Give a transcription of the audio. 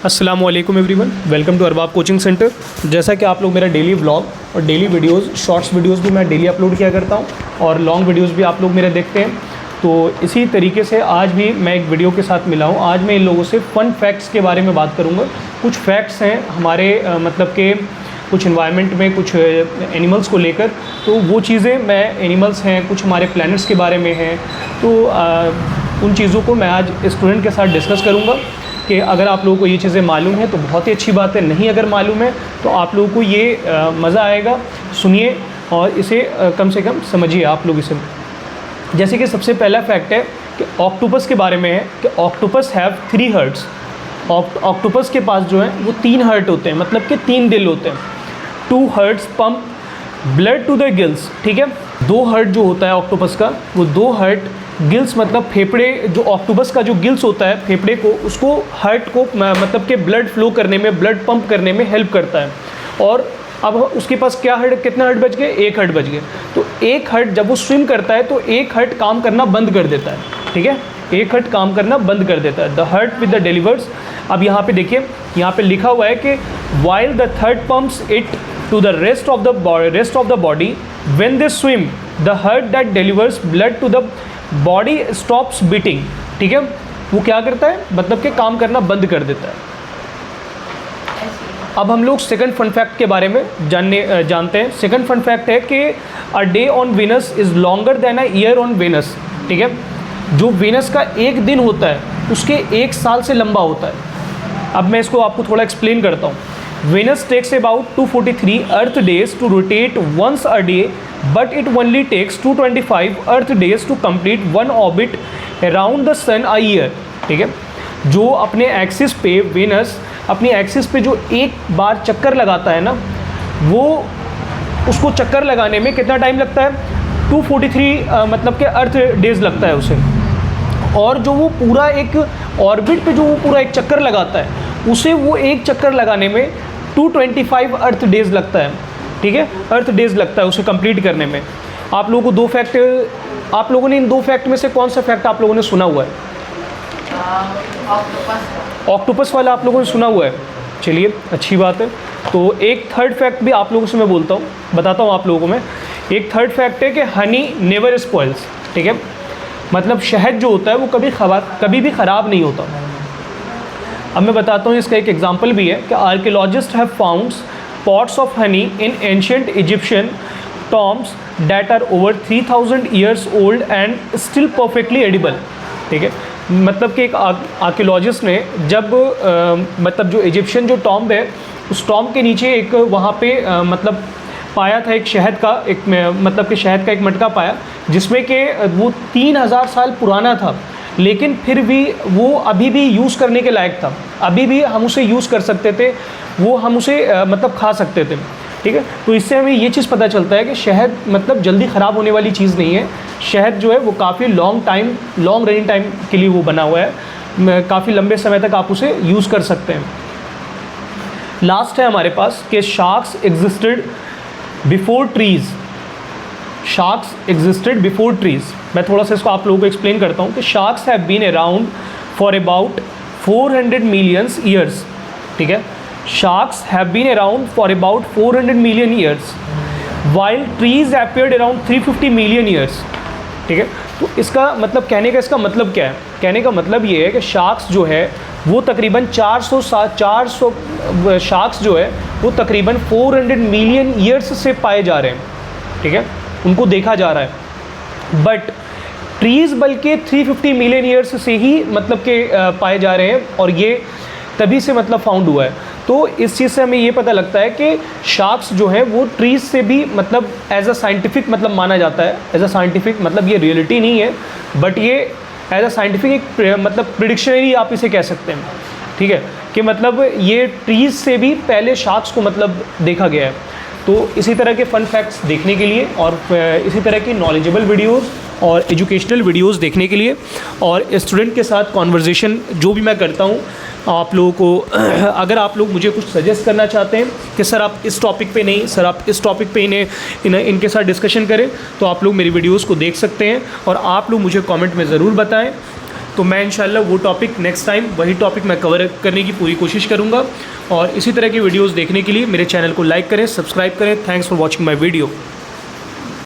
अस्सलाम वालेकुम everyone, welcome to Arbab coaching centre. जैसा कि आप लोग मेरा डेली व्लॉग और डेली वीडियोस, शॉर्ट्स वीडियोस भी मैं डेली अपलोड किया करता हूं और लॉन्ग वीडियोस भी आप लोग मेरे देखते हैं। तो इसी तरीके से आज भी मैं एक वीडियो के साथ मिला हूं। आज मैं इन लोगों से फ़न फैक्ट्स के बारे में बात करूंगा। कुछ फैक्ट्स हैं हमारे मतलब के कुछ इन्वायरमेंट में, कुछ एनिमल्स को लेकर। तो वो चीज़ें मैं एनिमल्स हैं, कुछ हमारे प्लैनेट्स के बारे में हैं, तो उन चीज़ों को मैं आज स्टूडेंट के साथ डिस्कस करूँगा कि अगर आप लोगों को ये चीज़ें मालूम है तो बहुत ही अच्छी बात है, नहीं अगर मालूम है तो आप लोगों को ये मज़ा आएगा। सुनिए और इसे कम से कम समझिए आप लोग इसे। जैसे कि सबसे पहला फैक्ट है कि ऑक्टोपस के बारे में है कि ऑक्टोपस हैव 3 हार्ट्स। ऑक्टोपस के पास जो है वो 3 हार्ट होते हैं, मतलब कि 3 दिल होते हैं। 2 hearts pump blood to the gills, ठीक है। 2 हार्ट जो होता है ऑक्टोपस का, वो 2 हार्ट गिल्स मतलब फेफड़े, जो ऑक्टोपस का जो गिल्स होता है फेफड़े को, उसको हार्ट को मतलब कि ब्लड फ्लो करने में, ब्लड पंप करने में हेल्प करता है। और अब उसके पास क्या हार्ट, कितना हार्ट बच गए? 1 हार्ट बच गए। तो 1 हार्ट जब वो स्विम करता है तो 1 हार्ट काम करना बंद कर देता है, ठीक है। 1 हार्ट काम करना बंद कर देता है। The heart with the delivers. अब यहाँ पे देखिए, यहाँ पे लिखा हुआ है कि while the third pumps it to the rest of the body when they swim the heart that delivers blood to the body stops beating, ठीक है। वो क्या करता है, मतलब कि काम करना बंद कर देता है। अब हम लोग सेकंड फन फैक्ट के बारे में जानते हैं। सेकंड फन फैक्ट है कि a day on Venus is longer than a year on Venus, ठीक है। जो वीनस का एक दिन होता है उसके 1 साल से लंबा होता है। अब मैं इसको आपको थोड़ा एक्सप्लेन करता हूँ। Venus takes about 243 Earth days to rotate once a day, but it only takes 225 Earth days to complete one orbit around the Sun a year, ठीक है। जो अपने एक्सिस पे Venus अपनी एक्सिस पे जो एक बार चक्कर लगाता है ना, वो उसको चक्कर लगाने में कितना टाइम लगता है? 243 मतलब के अर्थ डेज लगता है उसे। और जो वो पूरा एक ऑर्बिट पे जो वो पूरा एक चक्कर लगाता है, उसे वो एक चक्कर लगाने में 225 अर्थ डेज लगता है, ठीक है। अर्थ डेज लगता है उसे कंप्लीट करने में। आप लोगों को 2 फैक्ट, आप लोगों ने इन 2 फैक्ट में से कौन सा फैक्ट आप लोगों ने सुना हुआ है? ऑक्टोपस वाला आप लोगों ने सुना हुआ है। चलिए, अच्छी बात है। तो एक थर्ड फैक्ट भी आप लोगों से मैं बताता हूँ आप लोगों को मैं। एक थर्ड फैक्ट है कि हनी नेवर स्पॉइल्स, ठीक है। मतलब शहद जो होता है वो कभी भी ख़राब नहीं होता। अब मैं बताता हूँ, इसका एक एग्जांपल भी है कि archaeologist have found pots of honey in ancient Egyptian tombs that are over 3000 years old and still perfectly edible, ठीक है। मतलब कि एक आर्कियोलॉजिस्ट ने जब मतलब जो इजिप्शियन जो टॉम्ब है, उस टॉम्ब के नीचे एक वहाँ पे मतलब पाया था एक शहद का, एक मतलब कि शहद का एक मटका पाया, जिसमें कि वो 3000 साल पुराना था, लेकिन फिर भी वो अभी भी यूज़ करने के लायक था। अभी भी हम उसे यूज़ कर सकते थे, वो हम उसे मतलब खा सकते थे, ठीक है। तो इससे हमें ये चीज़ पता चलता है कि शहद मतलब जल्दी ख़राब होने वाली चीज़ नहीं है। शहद जो है वो काफ़ी लॉन्ग रनिंग टाइम के लिए वो बना हुआ है, काफ़ी लंबे समय तक आप उसे यूज़ कर सकते हैं। लास्ट है हमारे पास कि sharks existed before trees. Sharks existed before trees. मैं थोड़ा सा इसको आप लोगों को एक्सप्लेन करता हूँ कि sharks have been around for about 400 millions years, ठीक है। Sharks have been around for about 400 million years while trees appeared around 350 million years, ठीक है। तो इसका मतलब, कहने का इसका मतलब क्या है? कहने का मतलब ये है कि शार्क्स जो है वो तकरीबन 400 शार्क्स जो है वो तकरीबन 400 मिलियन ईयर्स से पाए जा रहे हैं, ठीक है। उनको देखा जा रहा है। बट ट्रीज़ बल्कि 350 मिलियन ईयर्स से ही मतलब के पाए जा रहे हैं, और ये तभी से मतलब फाउंड हुआ है। तो इस चीज़ से हमें ये पता लगता है कि शार्क्स जो है वो ट्रीज़ से भी मतलब एज अ साइंटिफिक मतलब माना जाता है। एज अ साइंटिफिक मतलब ये रियलिटी नहीं है, बट ये एज अ साइंटिफिक एक मतलब प्रिडिक्शनरी आप इसे कह सकते हैं, ठीक है। कि मतलब ये ट्रीज़ से भी पहले शार्क्स को मतलब देखा गया है। तो इसी तरह के फ़न फैक्ट्स देखने के लिए और इसी तरह की नॉलेजेबल वीडियोस और एजुकेशनल वीडियोस देखने के लिए और स्टूडेंट के साथ कॉन्वर्जेसन जो भी मैं करता हूँ, आप लोगों को अगर आप लोग मुझे कुछ सजेस्ट करना चाहते हैं कि सर आप इस टॉपिक पे नहीं, सर आप इस टॉपिक पे इनके साथ डिस्कशन करें, तो आप लोग मेरी वीडियोस को देख सकते हैं और आप लोग मुझे कमेंट में ज़रूर बताएं। तो मैं इंशाल्लाह वो टॉपिक नेक्स्ट टाइम वही टॉपिक मैं कवर करने की पूरी कोशिश करूँगा। और इसी तरह की वीडियोज़ देखने के लिए मेरे चैनल को लाइक करें, सब्सक्राइब करें। Thanks for watching my video.